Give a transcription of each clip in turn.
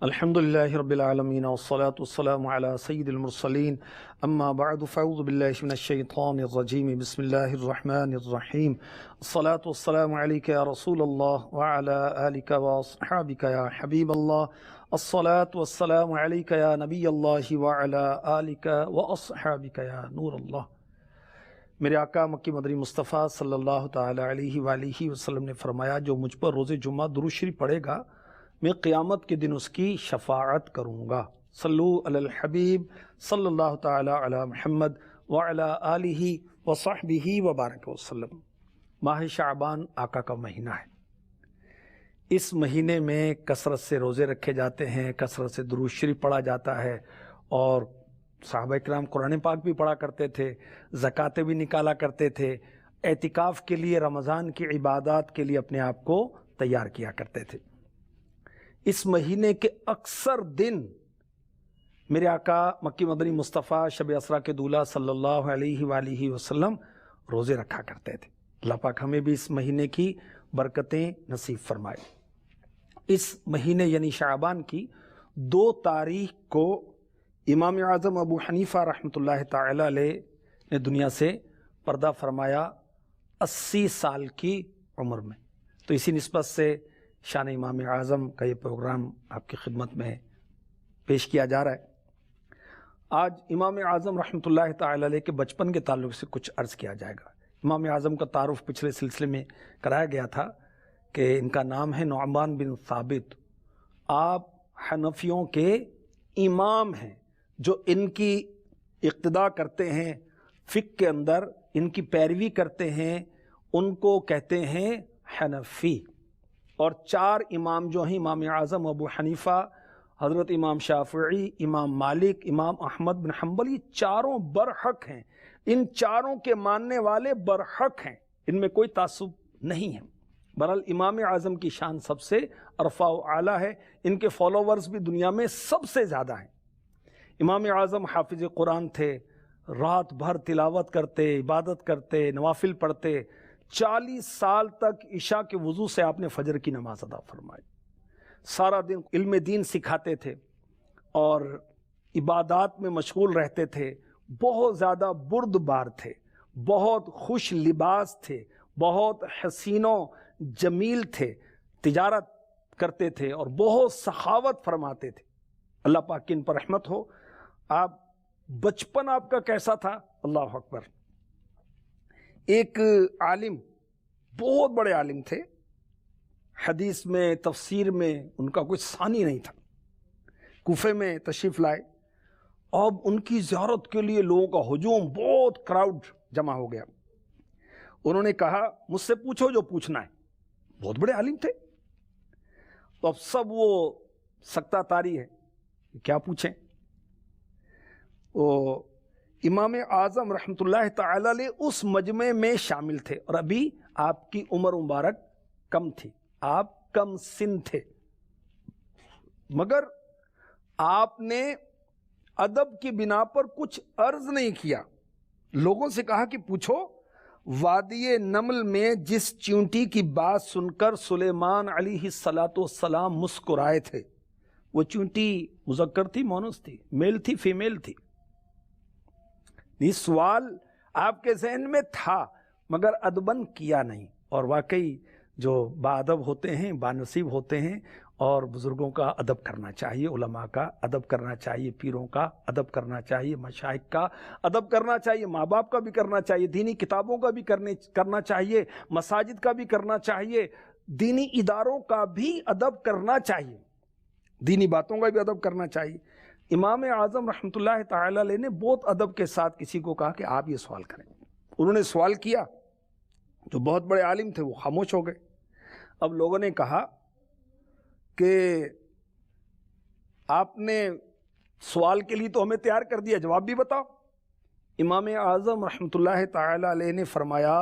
الحمدللہ رب العالمین والصلاة والسلام علی سید المرسلین اما بعد فاعوذ باللہ من الشیطان الرجیم بسم اللہ الرحمن الرحیم الصلاة والسلام علیک یا رسول اللہ وعلی آلک واصحابک یا حبیب اللہ الصلاة والسلام علیک یا نبی اللہ وعلی آلک واصحابک یا نور اللہ۔ میرے آقا مکی مدنی مصطفیٰ صلی اللہ تعالی علیہ وآلہ وسلم نے فرمایا، جو مجھ پر روز جمعہ درود شریف پڑھے گا میں قیامت کے دن اس کی شفاعت کروں گا۔ صلو علی الحبیب صلی اللہ تعالی علی محمد وعلی آلہ وصحبہ وبارک وسلم۔ ماہ شعبان آقا کا مہینہ ہے۔ اس مہینے میں کثرت سے روزے رکھے جاتے ہیں، کثرت سے درود شریف پڑھا جاتا ہے، اور صحابہ کرام قرآن پاک بھی پڑھا کرتے تھے، زکاتیں بھی نکالا کرتے تھے، اعتکاف کے لیے، رمضان کی عبادات کے لیے اپنے آپ کو تیار کیا کرتے تھے۔ اس مہینے کے اکثر دن میرے آقا مکی مدنی مصطفیٰ شب اسرا کے دولہ صلی اللہ علیہ وآلہ وسلم روزے رکھا کرتے تھے۔ اللہ پاک ہمیں بھی اس مہینے کی برکتیں نصیب فرمائے۔ اس مہینے یعنی شعبان کی 2 تاریخ کو امام اعظم ابو حنیفہ رحمۃ اللہ تعالی علیہ نے دنیا سے پردہ فرمایا 80 سال کی عمر میں۔ تو اسی نسبت سے شان امام اعظم کا یہ پروگرام آپ کی خدمت میں پیش کیا جا رہا ہے۔ آج امام اعظم رحمۃ اللہ تعالی علیہ کے بچپن کے تعلق سے کچھ عرض کیا جائے گا۔ امام اعظم کا تعارف پچھلے سلسلے میں کرایا گیا تھا کہ ان کا نام ہے نعمان بن ثابت۔ آپ حنفیوں کے امام ہیں، جو ان کی اقتداء کرتے ہیں، فقہ کے اندر ان کی پیروی کرتے ہیں، ان کو کہتے ہیں حنفی۔ اور 4 امام جو ہیں، امام اعظم ابو حنیفہ، حضرت امام شافعی، امام مالک، امام احمد بن حنبل، یہ چاروں برحق ہیں۔ ان چاروں کے ماننے والے برحق ہیں، ان میں کوئی تعصب نہیں ہے۔ بہرحال امام اعظم کی شان سب سے عرفہ و اعلیٰ ہے، ان کے فالوورز بھی دنیا میں سب سے زیادہ ہیں۔ امام اعظم حافظ قرآن تھے، رات بھر تلاوت کرتے، عبادت کرتے، نوافل پڑھتے۔ 40 سال تک عشاء کے وضو سے آپ نے فجر کی نماز ادا فرمائی۔ سارا دن علم دین سکھاتے تھے اور عبادات میں مشغول رہتے تھے۔ بہت زیادہ بردبار تھے، بہت خوش لباس تھے، بہت حسین و جمیل تھے، تجارت کرتے تھے اور بہت سخاوت فرماتے تھے۔ اللہ پاک کی ان پر رحمت ہو۔ آپ بچپن آپ کا کیسا تھا؟ اللہ اکبر۔ ایک عالم، بہت بڑے عالم تھے، حدیث میں، تفسیر میں ان کا کوئی ثانی نہیں تھا۔ کوفے میں تشریف لائے، اب ان کی زیارت کے لیے لوگوں کا ہجوم، بہت کراؤڈ جمع ہو گیا۔ انہوں نے کہا مجھ سے پوچھو جو پوچھنا ہے۔ بہت بڑے عالم تھے، تو اب سب وہ سکتہ طاری ہے، کیا پوچھیں۔ وہ امام اعظم رحمۃ اللہ تعالی علیہ اس مجمع میں شامل تھے، اور ابھی آپ کی عمر مبارک کم تھی، آپ کم سن تھے، مگر آپ نے ادب کی بنا پر کچھ عرض نہیں کیا۔ لوگوں سے کہا کہ پوچھو، وادی نمل میں جس چیونٹی کی بات سن کر سلیمان علیہ السلام مسکرائے تھے، وہ چیونٹی مذکر تھی، مونس تھی، میل تھی، فیمیل تھی؟ یہ سوال آپ کے ذہن میں تھا مگر ادباً کیا نہیں۔ اور واقعی جو با ادب ہوتے ہیں، با نصیب ہوتے ہیں، اور بزرگوں کا ادب کرنا چاہیے، علماء کا ادب کرنا چاہیے، پیروں کا ادب کرنا چاہیے، مشائخ کا ادب کرنا چاہیے، ماں باپ کا بھی کرنا چاہیے، دینی کتابوں کا بھی کرنا چاہیے، مساجد کا بھی کرنا چاہیے، دینی اداروں کا بھی ادب کرنا چاہیے، دینی باتوں کا بھی ادب کرنا چاہیے۔ امام اعظم رحمۃ اللہ تعالی علیہ نے بہت ادب کے ساتھ کسی کو کہا کہ آپ یہ سوال کریں۔ انہوں نے سوال کیا، جو بہت بڑے عالم تھے وہ خاموش ہو گئے۔ اب لوگوں نے کہا کہ آپ نے سوال کے لیے تو ہمیں تیار کر دیا، جواب بھی بتاؤ۔ امام اعظم رحمۃ اللہ تعالی علیہ نے فرمایا،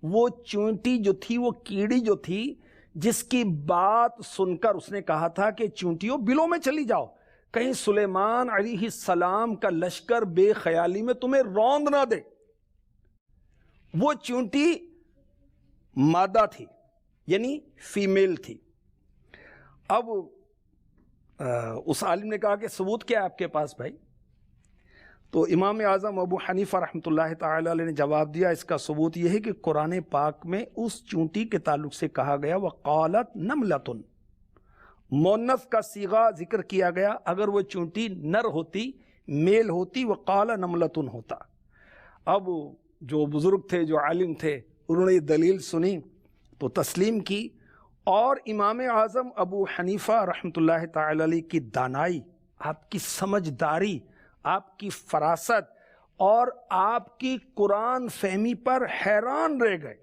وہ چونٹی جو تھی، وہ کیڑی جو تھی، جس کی بات سن کر اس نے کہا تھا کہ چونٹیوں بلوں میں چلی جاؤ، کہیں سلیمان علیہ السلام کا لشکر بے خیالی میں تمہیں روند نہ دے، وہ چونٹی مادہ تھی، یعنی فیمیل تھی۔ اب اس عالم نے کہا کہ ثبوت کیا ہے آپ کے پاس بھائی؟ تو امام اعظم ابو حنیفہ رحمۃ اللہ تعالی علیہ نے جواب دیا، اس کا ثبوت یہ ہے کہ قرآن پاک میں اس چونٹی کے تعلق سے کہا گیا وقالت نملۃ، مؤنث کا صیغہ ذکر کیا گیا، اگر وہ چونٹی نر ہوتی، میل ہوتی، وقال نملۃ ہوتا۔ اب جو بزرگ تھے، جو عالم تھے، انہوں نے یہ دلیل سنی تو تسلیم کی، اور امام اعظم ابو حنیفہ رحمۃ اللہ تعالی علیہ کی دانائی، آپ کی سمجھداری، آپ کی فراست اور آپ کی قرآن فہمی پر حیران رہ گئے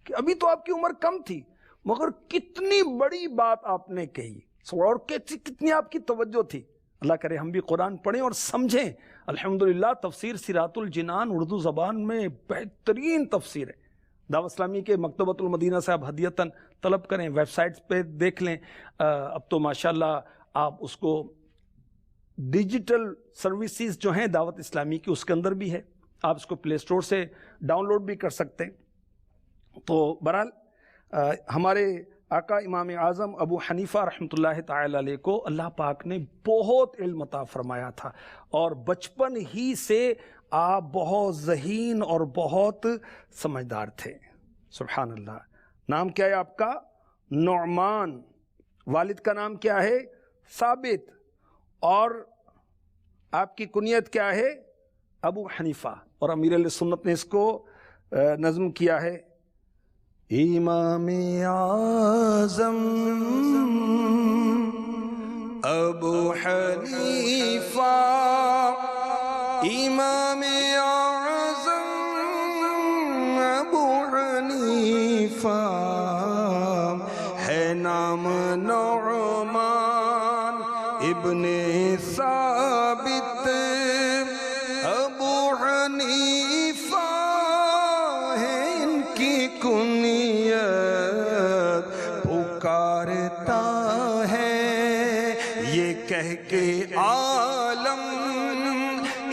کہ ابھی تو آپ کی عمر کم تھی مگر کتنی بڑی بات آپ نے کہی، اور کتنی آپ کی توجہ تھی۔ اللہ کرے ہم بھی قرآن پڑھیں اور سمجھیں۔ الحمدللہ تفسیر سیرات الجنان اردو زبان میں بہترین تفسیر ہے۔ دعوت اسلامی کے مکتبۃ المدینہ سے آپ ہدیتاً طلب کریں، ویب سائٹس پہ دیکھ لیں۔ اب تو ماشاءاللہ آپ اس کو ڈیجیٹل سروسز جو ہیں دعوت اسلامی کی اس کے اندر بھی ہے، آپ اس کو پلے اسٹور سے ڈاؤن لوڈ بھی کر سکتے ہیں۔ تو بہرحال ہمارے آقا امام اعظم ابو حنیفہ رحمۃ اللہ تعالی علیہ کو اللہ پاک نے بہت علم عطا فرمایا تھا، اور بچپن ہی سے آپ بہت ذہین اور بہت سمجھدار تھے۔ سبحان اللہ۔ نام کیا ہے آپ کا؟ نعمان۔ والد کا نام کیا ہے؟ ثابت۔ اور آپ کی کنیت کیا ہے؟ ابو حنیفہ۔ اور امیر علیہ سنت نے اس کو نظم کیا ہے، امام اعظم ابو حنیفہ، امام اعظم ابو حنیفہ، ہے نام نعمان ابن ثابت، ابو حنیفہ ہے ان کی کنیت، پکارتا ہے یہ کہہ کے عالم،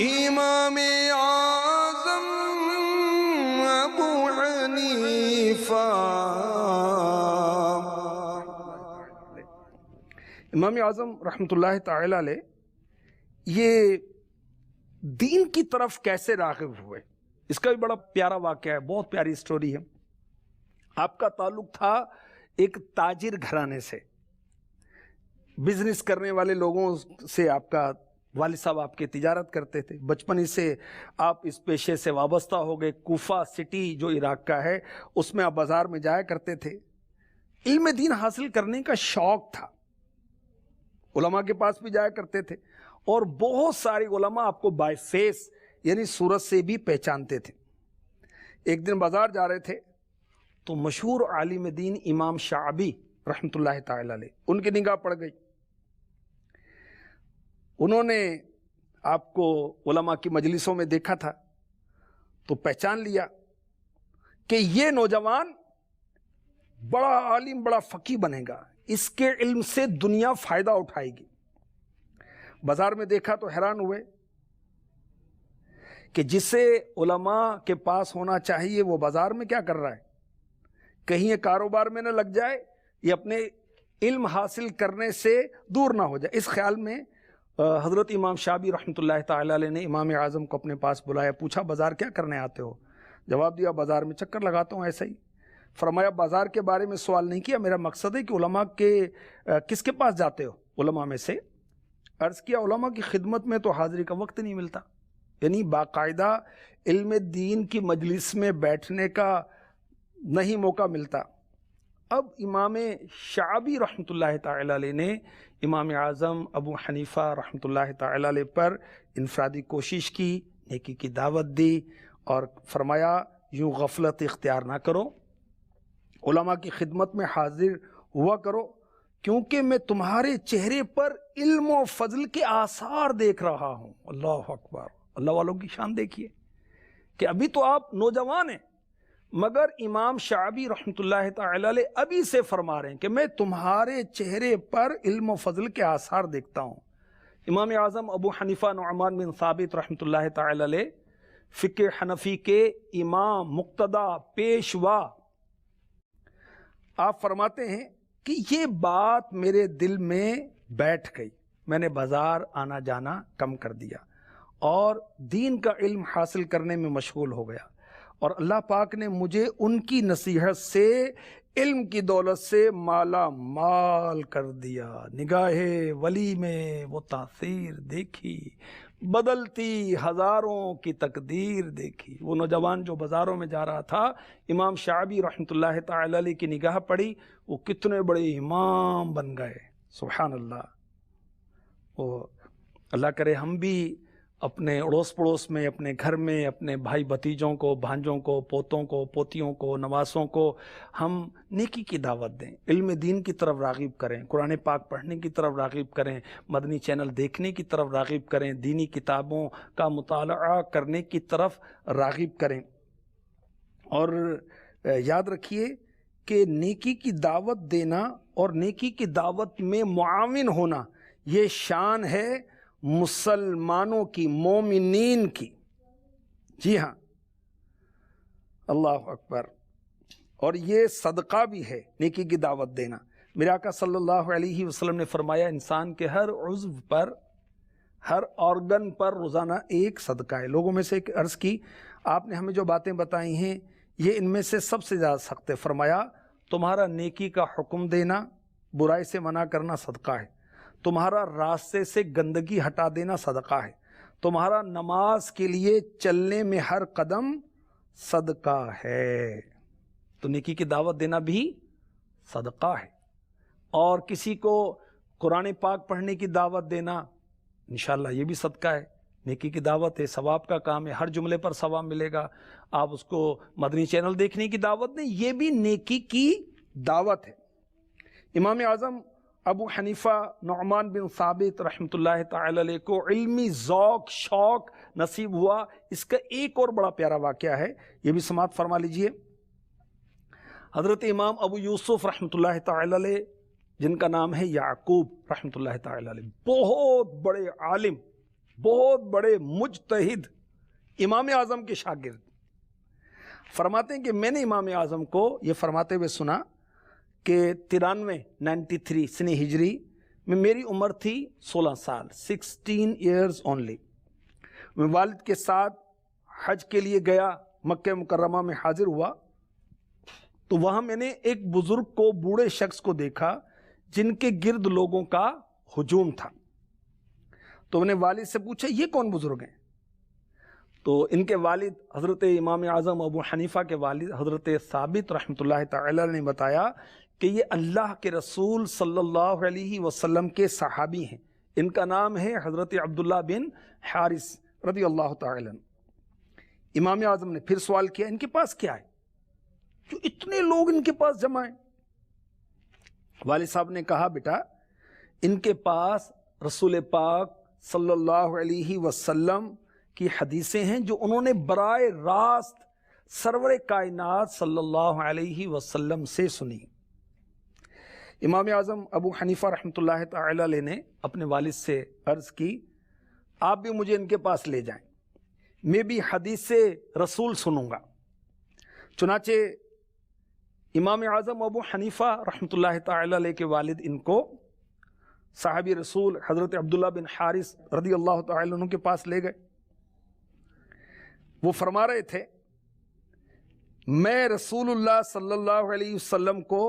امام اعظم ابو حنیفہ۔ امام اعظم رحمۃ اللہ تعالی علیہ یہ دین کی طرف کیسے راغب ہوئے، اس کا بھی بڑا پیارا واقعہ ہے، بہت پیاری سٹوری ہے۔ آپ کا تعلق تھا ایک تاجر گھرانے سے، بزنس کرنے والے لوگوں سے آپ کا والد صاحب آپ کے تجارت کرتے تھے، بچپن ہی سے آپ اس پیشے سے وابستہ ہو گئے۔ کوفہ سٹی جو عراق کا ہے اس میں آپ بازار میں جایا کرتے تھے، علم دین حاصل کرنے کا شوق تھا، علماء کے پاس بھی جایا کرتے تھے، اور بہت سارے علماء آپ کو بائی فیس یعنی صورت سے بھی پہچانتے تھے۔ ایک دن بازار جا رہے تھے تو مشہور عالم دین امام شعبی رحمۃ اللہ تعالی علیہ ان کی نگاہ پڑ گئی، انہوں نے آپ کو علماء کی مجلسوں میں دیکھا تھا تو پہچان لیا کہ یہ نوجوان بڑا عالم، بڑا فقیہ بنے گا، اس کے علم سے دنیا فائدہ اٹھائے گی۔ بازار میں دیکھا تو حیران ہوئے کہ جسے علماء کے پاس ہونا چاہیے وہ بازار میں کیا کر رہا ہے، کہیں یہ کاروبار میں نہ لگ جائے، یہ اپنے علم حاصل کرنے سے دور نہ ہو جائے۔ اس خیال میں حضرت امام شعبی رحمۃ اللہ تعالی علیہ نے امام اعظم کو اپنے پاس بلایا، پوچھا بازار کیا کرنے آتے ہو؟ جواب دیا بازار میں چکر لگاتا ہوں ایسا ہی۔ فرمایا بازار کے بارے میں سوال نہیں کیا، میرا مقصد ہے کہ علماء کے کس کے پاس جاتے ہو؟ علماء میں سے۔ عرض کیا علماء کی خدمت میں تو حاضری کا وقت نہیں ملتا، یعنی باقاعدہ علم دین کی مجلس میں بیٹھنے کا نہیں موقع ملتا۔ اب امام شعبی رحمۃ اللہ تعالی علیہ نے امام اعظم ابو حنیفہ رحمۃ اللہ تعالی علیہ پر انفرادی کوشش کی، نیکی کی دعوت دی، اور فرمایا یوں غفلت اختیار نہ کرو، علماء کی خدمت میں حاضر ہوا کرو، کیونکہ میں تمہارے چہرے پر علم و فضل کے آثار دیکھ رہا ہوں۔ اللہ اکبر۔ اللہ والوں کی شان دیکھیے کہ ابھی تو آپ نوجوان ہیں، مگر امام شعبی رحمۃ اللہ تعالی علیہ ابھی سے فرما رہے ہیں کہ میں تمہارے چہرے پر علم و فضل کے آثار دیکھتا ہوں۔ امام اعظم ابو حنیفہ نعمان بن ثابت رحمۃ اللہ تعالی علیہ فقہ حنفی کے امام، مقتدی، پیشوا، آپ فرماتے ہیں کہ یہ بات میرے دل میں بیٹھ گئی، میں نے بازار آنا جانا کم کر دیا اور دین کا علم حاصل کرنے میں مشغول ہو گیا، اور اللہ پاک نے مجھے ان کی نصیحت سے علم کی دولت سے مالا مال کر دیا۔ نگاہ ولی میں وہ تاثیر دیکھی، بدلتی ہزاروں کی تقدیر دیکھی۔ وہ نوجوان جو بازاروں میں جا رہا تھا، امام شعبی رحمۃ اللہ تعالی علیہ کی نگاہ پڑی، وہ کتنے بڑے امام بن گئے، سبحان اللہ۔ وہ اللہ کرے ہم بھی اپنے اڑوس پڑوس میں، اپنے گھر میں، اپنے بھائی بھتیجوں کو، بھانجوں کو، پوتوں کو، پوتیوں کو، نواسوں کو ہم نیکی کی دعوت دیں، علم دین کی طرف راغب کریں، قرآن پاک پڑھنے کی طرف راغب کریں، مدنی چینل دیکھنے کی طرف راغب کریں، دینی کتابوں کا مطالعہ کرنے کی طرف راغب کریں۔ اور یاد رکھیے کہ نیکی کی دعوت دینا اور نیکی کی دعوت میں معاون ہونا، یہ شان ہے مسلمانوں کی، مومنین کی۔ جی ہاں، اللہ اکبر۔ اور یہ صدقہ بھی ہے نیکی کی دعوت دینا۔ میرے آقا صلی اللہ علیہ وسلم نے فرمایا، انسان کے ہر عضو پر، ہر آرگن پر روزانہ ایک صدقہ ہے۔ لوگوں میں سے ایک عرض کی، آپ نے ہمیں جو باتیں بتائی ہیں یہ ان میں سے سب سے زیادہ سخت ہے۔ فرمایا، تمہارا نیکی کا حکم دینا، برائی سے منع کرنا صدقہ ہے، تمہارا راستے سے گندگی ہٹا دینا صدقہ ہے، تمہارا نماز کے لیے چلنے میں ہر قدم صدقہ ہے۔ تو نیکی کی دعوت دینا بھی صدقہ ہے، اور کسی کو قرآن پاک پڑھنے کی دعوت دینا انشاءاللہ یہ بھی صدقہ ہے، نیکی کی دعوت ہے، ثواب کا کام ہے، ہر جملے پر ثواب ملے گا۔ آپ اس کو مدنی چینل دیکھنے کی دعوت دیں، یہ بھی نیکی کی دعوت ہے۔ امام اعظم ابو حنیفہ نعمان بن ثابت رحمۃ اللہ تعالی علیہ کو علمی ذوق شوق نصیب ہوا۔ اس کا ایک اور بڑا پیارا واقعہ ہے، یہ بھی سماعت فرما لیجئے۔ حضرت امام ابو یوسف رحمۃ اللہ تعالی علیہ، جن کا نام ہے یعقوب رحمۃ اللہ تعالی علیہ، بہت بڑے عالم، بہت بڑے مجتہد، امام اعظم کے شاگرد، فرماتے ہیں کہ میں نے امام اعظم کو یہ فرماتے ہوئے سنا کہ 93 سنہ ہجری میں میری عمر تھی 16 سال، 16 ایئرز اونلی۔ میں والد کے ساتھ حج کے لیے گیا، مکہ مکرمہ میں حاضر ہوا، تو وہاں میں نے ایک بزرگ کو، بوڑھے شخص کو دیکھا جن کے گرد لوگوں کا ہجوم تھا۔ تو میں نے والد سے پوچھا، یہ کون بزرگ ہیں؟ تو ان کے والد حضرت امام اعظم ابو حنیفہ کے والد حضرت ثابت رحمۃ اللہ تعالی نے بتایا کہ یہ اللہ کے رسول صلی اللہ علیہ وسلم کے صحابی ہیں، ان کا نام ہے حضرت عبداللہ بن حارث رضی اللہ تعالی عنہ۔ امام اعظم نے پھر سوال کیا، ان کے پاس کیا ہے جو اتنے لوگ ان کے پاس جمع ہیں؟ والد صاحب نے کہا، بیٹا ان کے پاس رسول پاک صلی اللہ علیہ وسلم کی حدیثیں ہیں جو انہوں نے براہ راست سرور کائنات صلی اللہ علیہ وسلم سے سنی۔ امام اعظم ابو حنیفہ رحمۃ اللہ تعالی علیہ نے اپنے والد سے عرض کی، آپ بھی مجھے ان کے پاس لے جائیں، میں بھی حدیث رسول سنوں گا۔ چنانچہ امام اعظم ابو حنیفہ رحمۃ اللہ تعالی علیہ کے والد ان کو صحابی رسول حضرت عبداللہ بن حارث رضی اللہ تعالی عنہ کے پاس لے گئے۔ وہ فرما رہے تھے، میں رسول اللہ صلی اللہ علیہ وسلم کو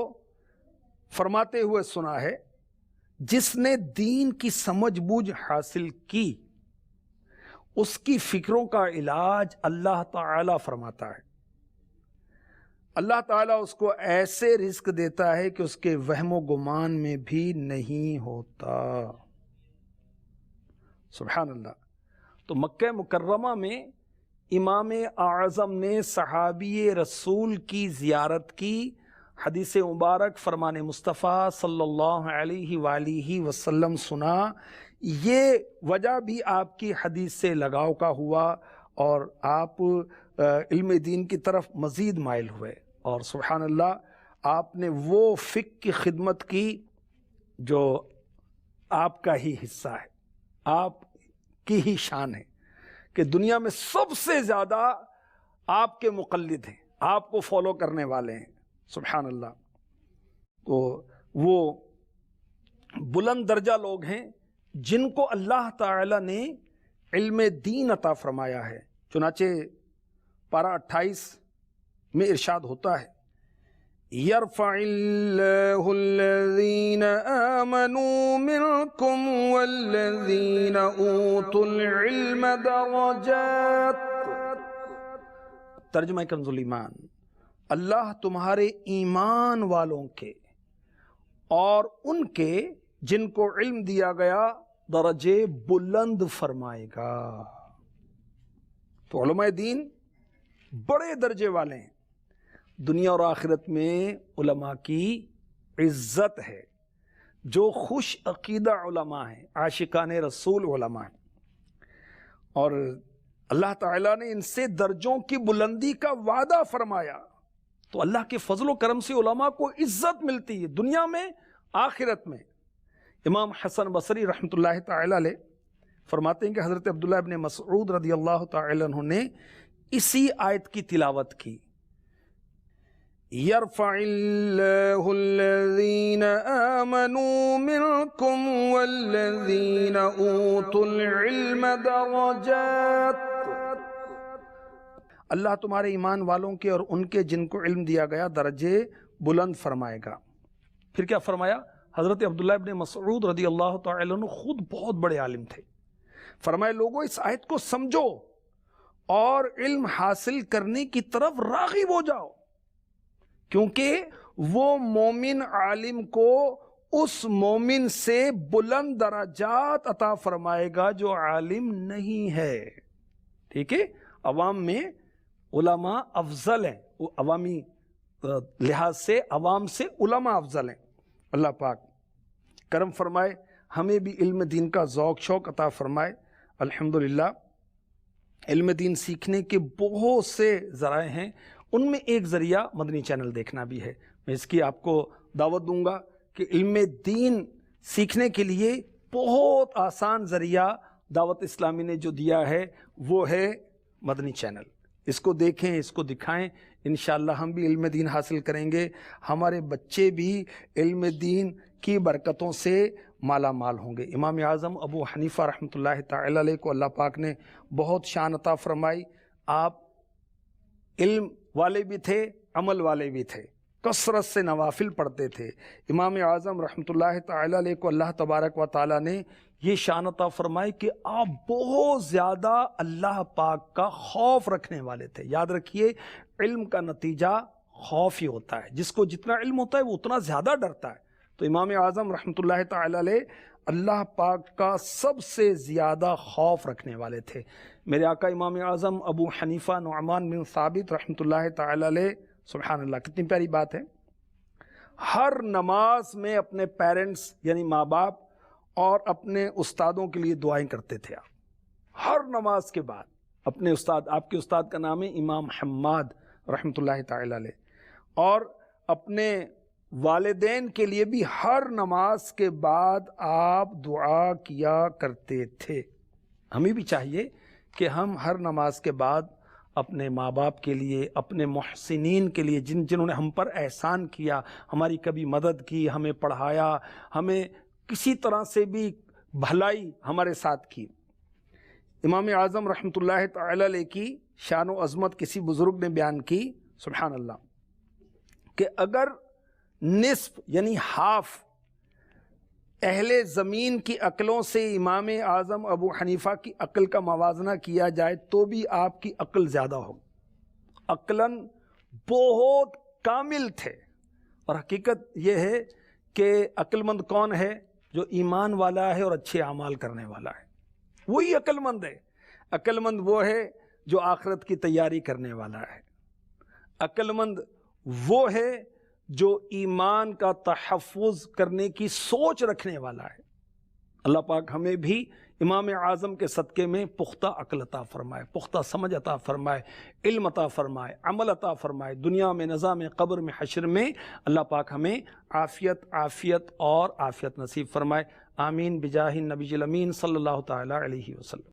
فرماتے ہوئے سنا ہے، جس نے دین کی سمجھ بوجھ حاصل کی اس کی فکروں کا علاج اللہ تعالی فرماتا ہے۔ اللہ تعالیٰ اس کو ایسے رزق دیتا ہے کہ اس کے وہم و گمان میں بھی نہیں ہوتا۔ سبحان اللہ۔ تو مکہ مکرمہ میں امام اعظم نے صحابی رسول کی زیارت کی، حدیث مبارک فرمان مصطفیٰ صلی اللہ علیہ وآلہ وسلم سنا، یہ وجہ بھی آپ کی حدیث سے لگاؤ کا ہوا اور آپ علم دین کی طرف مزید مائل ہوئے، اور سبحان اللہ آپ نے وہ فقہ کی خدمت کی جو آپ کا ہی حصہ ہے، آپ کی ہی شان ہے، کہ دنیا میں سب سے زیادہ آپ کے مقلد ہیں، آپ کو فالو کرنے والے ہیں، سبحان اللہ۔ تو وہ بلند درجہ لوگ ہیں جن کو اللہ تعالی نے علم دین عطا فرمایا ہے۔ چنانچہ پارہ 28 میں ارشاد ہوتا ہے یرفع اللہ الذین آمنوا منکم والذین اوتوا العلم درجات۔ ترجمہ کنز الایمان، اللہ تمہارے ایمان والوں کے اور ان کے جن کو علم دیا گیا درجے بلند فرمائے گا۔ تو علماء دین بڑے درجے والے ہیں، دنیا اور آخرت میں علماء کی عزت ہے۔ جو خوش عقیدہ علماء ہیں، عاشقان رسول علماء ہیں، اور اللہ تعالیٰ نے ان سے درجوں کی بلندی کا وعدہ فرمایا۔ تو اللہ کے فضل و کرم سے علماء کو عزت ملتی ہے دنیا میں آخرت میں۔ امام حسن بصری رحمۃ اللہ تعالی علیہ فرماتے ہیں کہ حضرت عبداللہ ابن مسعود رضی اللہ تعالی عنہ نے اسی آیت کی تلاوت کی، یرفع اللہ الذین آمنوا منکم والذین اوتوا العلم درجات۔ اللہ تمہارے ایمان والوں کے اور ان کے جن کو علم دیا گیا درجے بلند فرمائے گا۔ پھر کیا فرمایا؟ حضرت عبداللہ ابن مسعود رضی اللہ تعالی عنہ خود بہت بڑے عالم تھے، فرمائے لوگوں اس آیت کو سمجھو اور علم حاصل کرنے کی طرف راغب ہو جاؤ، کیونکہ وہ مومن عالم کو اس مومن سے بلند درجات عطا فرمائے گا جو عالم نہیں ہے۔ ٹھیک ہے، عوام میں علماء افضل ہیں، عوامی لحاظ سے عوام سے علماء افضل ہیں۔ اللہ پاک کرم فرمائے، ہمیں بھی علم دین کا ذوق شوق عطا فرمائے۔ الحمدللہ علم دین سیکھنے کے بہت سے ذرائع ہیں، ان میں ایک ذریعہ مدنی چینل دیکھنا بھی ہے۔ میں اس کی آپ کو دعوت دوں گا کہ علم دین سیکھنے کے لیے بہت آسان ذریعہ دعوت اسلامی نے جو دیا ہے وہ ہے مدنی چینل۔ اس کو دیکھیں، اس کو دکھائیں، انشاءاللہ ہم بھی علم دین حاصل کریں گے، ہمارے بچے بھی علم دین کی برکتوں سے مالا مال ہوں گے۔ امام اعظم ابو حنیفہ رحمۃ اللہ تعالی علیہ کو اللہ پاک نے بہت شان عطا فرمائی۔ آپ علم والے بھی تھے، عمل والے بھی تھے، کثرت سے نوافل پڑھتے تھے۔ امام اعظم رحمۃ اللہ تعالی علیہ کو اللہ تبارک و تعالی نے یہ شان عطا فرمائی کہ آپ بہت زیادہ اللہ پاک کا خوف رکھنے والے تھے۔ یاد رکھیے، علم کا نتیجہ خوف ہی ہوتا ہے، جس کو جتنا علم ہوتا ہے وہ اتنا زیادہ ڈرتا ہے۔ تو امام اعظم رحمۃ اللہ تعالی علیہ اللہ پاک کا سب سے زیادہ خوف رکھنے والے تھے۔ میرے آقا امام اعظم ابو حنیفہ نعمان بن ثابت رحمۃ اللہ تعالی علیہ، سبحان اللہ کتنی پیاری بات ہے، ہر نماز میں اپنے پیرنٹس یعنی ماں باپ اور اپنے استادوں کے لیے دعائیں کرتے تھے۔ آپ ہر نماز کے بعد اپنے استاد، آپ کے استاد کا نام ہے امام حماد رحمۃ اللہ تعالی علیہ، اور اپنے والدین کے لیے بھی ہر نماز کے بعد آپ دعا کیا کرتے تھے۔ ہمیں بھی چاہیے کہ ہم ہر نماز کے بعد اپنے ماں باپ کے لیے، اپنے محسنین کے لیے، جنہوں نے ہم پر احسان کیا، ہماری کبھی مدد کی، ہمیں پڑھایا، ہمیں کسی طرح سے بھی بھلائی ہمارے ساتھ کی۔ امام اعظم رحمۃ اللہ تعالی علیہ کی شان و عظمت کسی بزرگ نے بیان کی، سبحان اللہ، کہ اگر نصف یعنی ہاف اہل زمین کی عقلوں سے امام اعظم ابو حنیفہ کی عقل کا موازنہ کیا جائے تو بھی آپ کی عقل زیادہ ہوگی۔ عقلاً بہت کامل تھے، اور حقیقت یہ ہے کہ عقل مند کون ہے؟ جو ایمان والا ہے اور اچھے اعمال کرنے والا ہے، وہی عقل مند ہے۔ عقل مند وہ ہے جو آخرت کی تیاری کرنے والا ہے۔ عقل مند وہ ہے جو ایمان کا تحفظ کرنے کی سوچ رکھنے والا ہے۔ اللہ پاک ہمیں بھی امام اعظم کے صدقے میں پختہ عقل عطا فرمائے، پختہ سمجھ عطا فرمائے، علم عطا فرمائے، عمل عطا فرمائے، دنیا میں، نظام قبر میں، حشر میں اللہ پاک ہمیں عافیت اور عافیت نصیب فرمائے۔ آمین بجاہ النبی الامین صلی اللہ تعالی علیہ وسلم۔